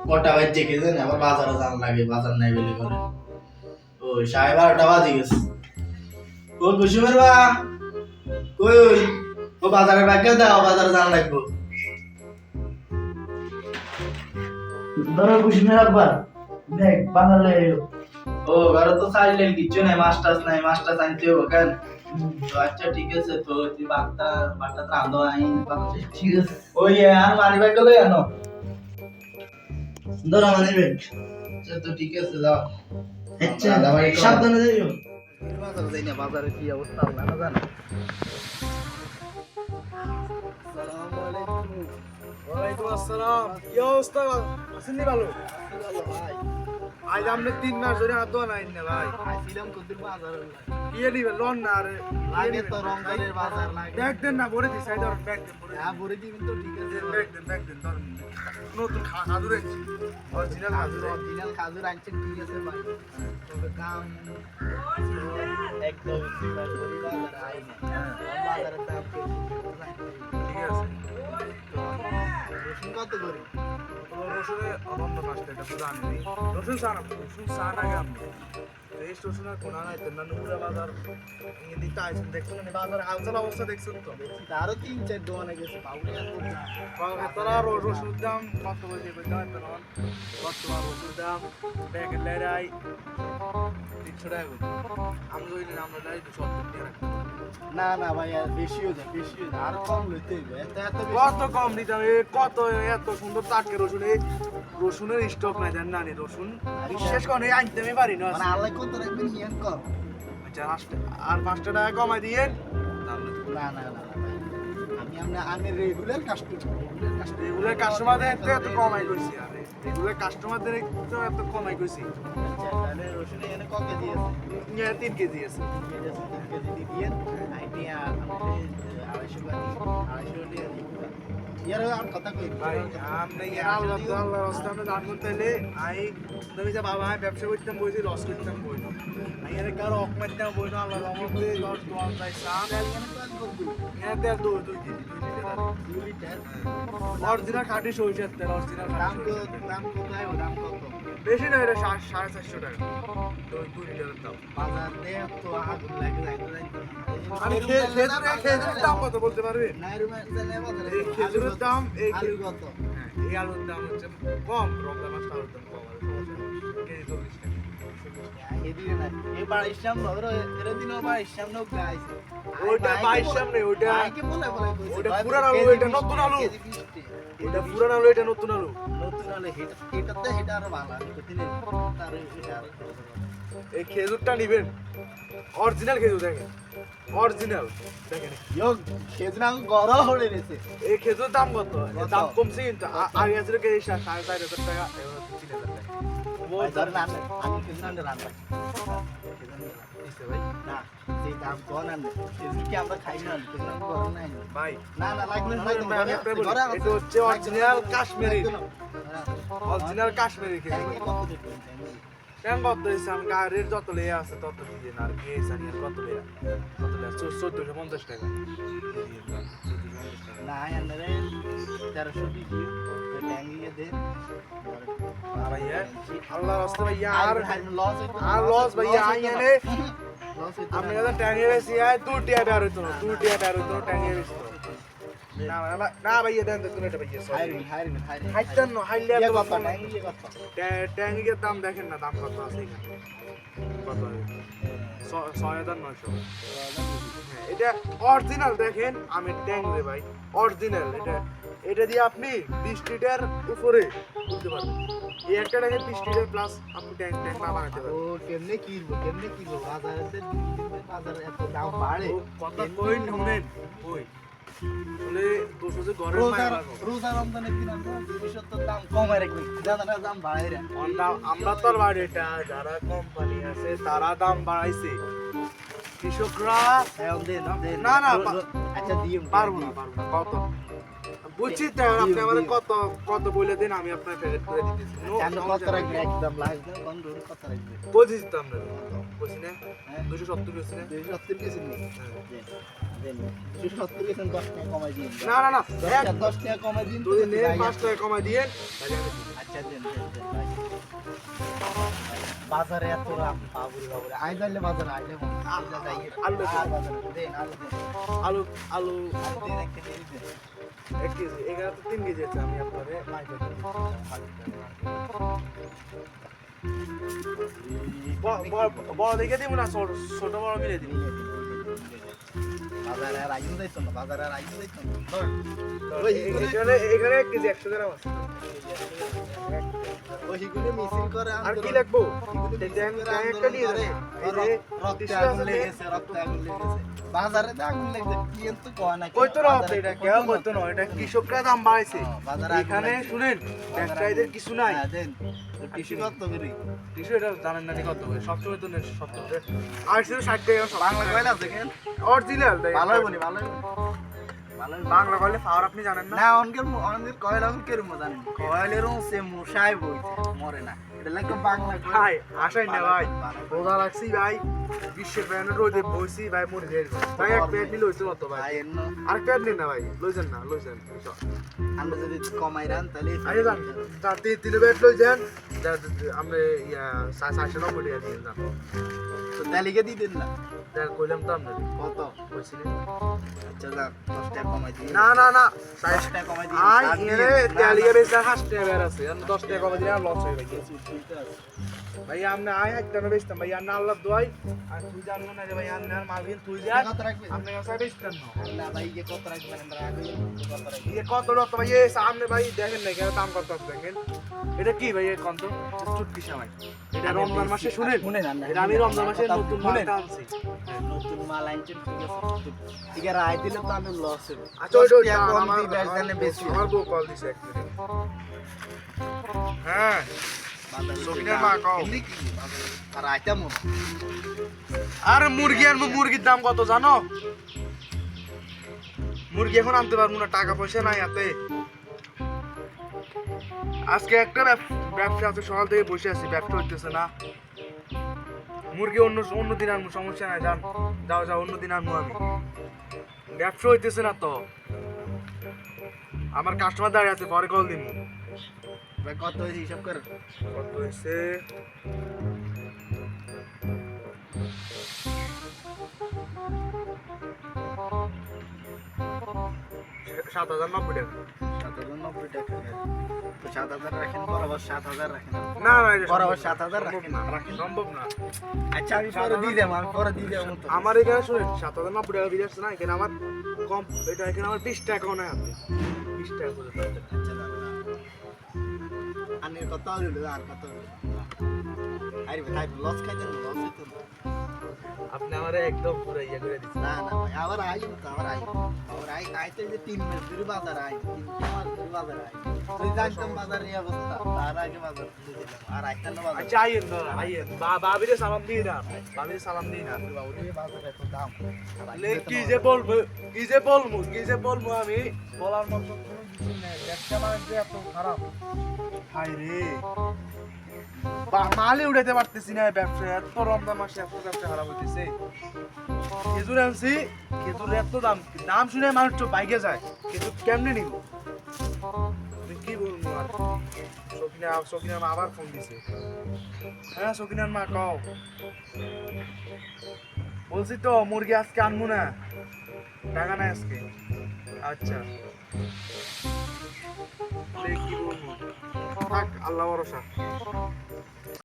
কটা বাজছে কে জানে, আবার বাজারে যাওয়া লাগে, বাজার নাই বলে করে। ওই 12:30 বাজে গেছে। ও কুসুমের বা কই ওই ও বাজারে ব্যাগটা দাও, বাজারে যাওয়া লাগবো। ধরো কুসুমের আব্বা ব্যাগ বানালে ও ঘরে তো চাইলেন কিছু নাই, মাছ টাছ নাই, মাছ টাছ আনতে হবে কেন? তো আচ্ছা ঠিক আছে, তো তুই বাটটা রাঁধো আইন, ঠিক আছে। ওই আর মানি ব্যাগ গুলো আনো, ধরো মানি ব্যাগ। আচ্ছা তো ঠিক আছে, যাও। আচ্ছা সাবধানে যাইও। বাজারে যাই না, বাজারে কি অবস্থা আল্লাহ না জানে। আসসালামু আলাইকুম। ওয়ালাইকুম আসসালাম। কি অবস্থা? আছেন নি ভালো? ভালো ভাই। আজ আপনি 3 মাস ধরে হাত ধোয়া নাই না ভাই। আইছিলাম কত বাজারে, কি নিবেন লোন না আরে লাগে তো রমজানের বাজার লাগে। ব্যাগ দেন না, ভরে দিই সাইড ব্যাগ দেন, ভরে হ্যাঁ ভরে দিবেন তো ঠিক আছে। ব্যাগ দেন ধরেন। নতুন খাজুর এনেছি, অরিজিনাল খাজুর। অরিজিনাল খাজুর আনছেন, ঠিক আছে ভাই। তবে দাম একদম বাজারে আই না, বাজারের দাম ঠিক আছে। রসুন কত করে? রসুনের অনন্য পাঁচটা, এটা পুরো আনি রসুন চা না, রসুন চা নাগে আপনি এই রসুনের কোনা নাই তো না, নুপুরা বাজার দিতে আইছেন, দেখছেন না বাজার হালচাল অবস্থা দেখছেন তো। আরো 3-4 দোকানে গেছে, পাউনি তারা রসুনের দাম কত বলছে বর্তমান রসুনের দাম প্যাকেট লেরাই 300 টাকা করে। আমরা ওই আমরা লাই 270 টাকা রাখি। না না ভাই, আর বেশি হয়ে যায়, বেশি হয়ে যায়, আর কম লইতে হইবে। এত এত বেশি কত কম দিতাম, কত এত সুন্দর টাটকে রসুন, এই রসুনের স্টক নাই জান না, রসুন বিশেষ করে আনতে আমি পারি না। মানে আল্লাহ কত রাখবেন ইয়ান কম। আচ্ছা আর 5 টাকা কমাই দিয়েন। না না না ভাই, আমি রেগুলার কাস্টমার, রেগুলার কাস্টমারদের এত কমাই কইছি, আরে রেগুলার কাস্টমারদের এত কমাই কইছি। আচ্ছা তাহলে রসুন এখানে কত কেজি আছে? 3 কেজি আছে। 3 কেজি দিবেন। আইডিয়া আমাদের 250 টাকা ইয়ার আর কথা কই ভাই আপনি আল্লাহ রাস্তা আমরা দান করতে হলে তুমি যে বাবা ব্যবসা করতাম বইছি, লস করতাম বই না এর কারো অক মারতাম বই না, আল্লাহ রহমতে লস দোয়াল চাই সান এতে আর 2 কেজি 2 লিটার অরিজিনাল খাঁটি সরিষার তেল, অরিজিনাল দাম কোথায়? ও দাম কত? বেশি না, এটা 450 টাকা 2 লিটারের দাম। বাজার দিয়ে তো আগুন লাগে যায়। আমি খেজুরের দাম কত বলতে পারবেন? নাইরুমে জানে বাজারে এই খেজুরের দাম আলু কত? হ্যাঁ এই আলুর দাম হচ্ছে কম, রমজান মাসটা আলুর দাম কম, কেজি 40 টাকা। এদিকে না এই বাড়ির সামনে এর দিনও বাড়ির সামনে গাইস, ওইটা 22 সামনে, ওইটা আইকে বলে কইছে ওইটা পুরান আলু, এটা নতুন আলু, এটা পুরান আলু, এটা নতুন আলু। নতুন আলু এটাতে এটা আরো ভালো, আমি তো দিনে তার এটা আরো এই খেজুরটা নিবেন, অরিজিনাল খেজুর দেখেন, অরিজিনাল দেখেন। ইয়ো খেজনা গড় হড়ে গেছে। এই খেজুর দাম কত? দাম কমছে কিন্তু আগে ছিল কেজি 4,500 টাকা, এখন 3,000 টাকা। বাজার না আমি খেজনা রান্না দিছে ভাই না, এই দাম কোন আনবে খেজুর কি আমরা খাই না, খেজনা গড় নাই ভাই না না লাগবে না, এটা হচ্ছে অরিজিনাল কাশ্মীরি, অরিজিনাল কাশ্মীরি খেজুর। কেন কত হয়েছে? আমি গাড়ির যত লেয়া আছে তত দিয়ে না, আর গেস আর কত লেয়া 1450 টাকা না আনরে 1300 দিও ট্যাঙ্গিয়ে দে ভাইয়া। আল্লাহ রাস্তা ভাইয়া আর লস লস ভাইয়া আইনে লস আপনি কথা ট্যাঙ্গে বেশি আয় 2 টিয়া বের হইতো না, 2 টিয়া বের হইতো না ট্যাঙ্গে বেশি। না না ভাইয়া দেন তো এটা ভাইয়া হাইরিন হাইতেন না, হাইলে এত কত কত ট্যাঙ্গিয়ে কত ট্যাঙ্গের দাম দেখেন না, দাম কত আছে এখানে, কত 6,900। এটা অরিজিনাল দেখেন, আমি ট্যাঙ্ক রে ভাই অরিজিনাল, এটা দিয়ে আপনি 20 লিটার উপরে তুলতে পারবেন। এই একটা ট্যাঙ্কে 20 লিটার প্লাস আপনি ট্যাঙ্ক না বানাতে ও পারবেন। কেমনে কিনবো বাজারে এত দাম বাড়ে, কথা কই শুনেন, ওই শুনে দোষো যে ঘরের রোজা রমজানের দিন আমরা জিনিসের দাম কমায় রাখবি, জানা দাম বাড়ায় রে। আমরা তো আর বাড়ি, এটা যারা কোম্পানি আছে তারা দাম বাড়াইছে, কৃষকরা না না আচ্ছা দিয়ে পারবো না কত বুঝছি তো, আপনি আমাদের কত কত বলে দিন, আমি আপনার প্যাকেট করে দিতেছি। কত রাখবে একদম লাগবে কোন রোড কত রাখবে বুঝিস তো আমরা বুঝছি না 270 কেজি না 270 কেজি 70 গেছেন 10 টাকা কমাই দিন। না না না 10 টাকা কমাই দিন। যদি নেন 5 টাকা কমাই দিয়েন আচ্ছা দেন ভাই। বাজারে এত রাম বাবুরে বাবুরে আই যাইলে বাজারে আইলে আলু বাজারে দেন আলু দেন আলু আলু আলু দেন একটা দিয়ে দেন। 1 কেজি এখানে তো 3 কেজি আছে আমি আপনারে বড় দেখে দিব না ছোট বড় মিলে দিব বাজারে আর আইন যাইতো না বাজারে আর আইন যাইতো না এখানে 1 কেজি 100 গ্রাম আছে ওইগুলো মিছিল করে আর কি লাগবো একটা নিয়ে রক্ত আগুন লেগেছে রক্ত আগুন লেগেছে বাজারে তো আগুন লেগেছে কি এত কয় না কই তো রক্ত এটা কেউ কইতো না এটা কৃষকরা দাম বাড়াইছে এখানে শুনেন ব্যবসায়ীদের কিছু নাই দেন টিস্যু কত করে টিস্যু এটা জানেন না কত করে সবসময় তো নেই সব আর শুধু 60 টাকা বাংলা কয়লা দেখেন অরিজিনাল ভালো হইবনি ভালো বাংলা কইলে পাওয়ার আপনি জানেন না না অনকের কয়লা কেরম জানেন কয়লেরও সে মশাই বইছে মরে না এটা লাগে বাংলা ভাই আসেন না ভাই রোজা রাখছি ভাই বিশ্বের ব্যানের রোদে বসি ভাই মরে যাই ভাই এক প্লেট নিলে হইতো কত ভাই আর প্লেট নিন না ভাই লইছেন না লইছেন আমরা যদি কমাই রান তাহলে আরে যান তার 3 প্লেট লই যান আমরা ইয়া 790 টাকা দিয়ে যান তো তালিকা দিয়ে দেন না তার কইলাম তো আমরা কত কইছিলেন আচ্ছা যা 10 টাকা কমাই দিই না না না 60 টাকা কমাই দিই আই এরে তালিকা বেচা 60 টাকা বের আছে 10 টাকা কমাই দিলে লস হয়ে গেছে ভাই আমরা আয় একটা না বেচতাম ভাই আর না আল্লাহ দোয়াই আর তুই জানো না রে ভাই আর না মারবিন তুই যা কত রাখবে আপনি কাছে বেচতেন না না ভাই যে কত রাখবেন আমরা আগে কত রাখবেন ये কত রত ভাই এই সামনে ভাই দেখেন না কেন দাম কত আছে দেখেন এটা কি ভাই এই কত চুটকি সময় এটা রমজান মাসে শুনেন শুনেন না এটা আমি রমজান মাসে নতুন মাল আনছি নতুন মাল আনছেন ঠিক আছে ঠিক আছে রায় দিলে তো আমি লস হবে আচ্ছা ওই আমার ব্যাগদানে বেশি আমার বউ কল দিছে এক মিনিট হ্যাঁ সকিনের মা কও আর আইতাম আরে মুরগি আনবো মুরগির দাম কত জানো মুরগি এখন আনতে পারবো না টাকা পয়সা নাই হাতে আজকে একটা ব্যবসা আছে সকাল থেকে বসে আছি ব্যবসা হইতেছে না মুরগি অন্য দিন আনবো সমস্যা নাই যান যাও যাও অন্য দিন আনবো আমি ব্যবসা হইতেছে না তো আমার কাস্টমার দাঁড়িয়ে আছে পরে কল দিন ভাই কত হয়েছে হিসাব কর কত হয়েছে $7,090 টাকা 7,090 টাকা তো 7,000 রাখেন বরাবর 7,000 রাখেন না না বরাবর 7,000 রাখেন সম্ভব না আচ্ছা আমি পরে দিয়ে দেব আমি পরে দিয়ে দেব তো আমার এখানে শুনেন 7,090 টাকা দিয়ে যাচ্ছে না এখানে আমার কম এটা এখানে আমার 20 টাকা নাই হাতে 20 টাকা করে আচ্ছা আনের কত হলো আর কত আরে ভাই লস খাইতেন লস হইতো না আপনি আমারে একদম পুরো ইয়ে করে দিচ্ছেন না না ভাই আবার আইন তো আবার আইতে যে 3 মাস ধরে বাজার আই 3 মাস ধরে বাজার আই তুই জানতাম বাজার এই অবস্থা তার আগে বাজার খুলে দিলাম আর আইতাম না বাজার আচ্ছা আইয়েন না আইয়েন বাবিরে সালাম দিই না বাবিরে সালাম দিই না বাবুরে বাজার এত দাম কি যে বলবো আমি বলার মতো কোনো কিছু নেই ব্যবসা বাণিজ্য এত খারাপ হাই রে মালে উঠাতে পারতেছি না ব্যবসা এত রমজান মাসে এত ব্যবসা খারাপ হইতেছে খেজুর আনছি খেজুর এত দাম শুনে মানুষ তো বাইকে যায় খেজুর কেমনে নিব কি বলবো আর সকিনার মা আবার ফোন দিছে হ্যাঁ সকিনার মা কও বলছি তো মুরগি আজকে আনবো না টাকা নাই আজকে আচ্ছা কি বলবো থাক আল্লাহ ভরসা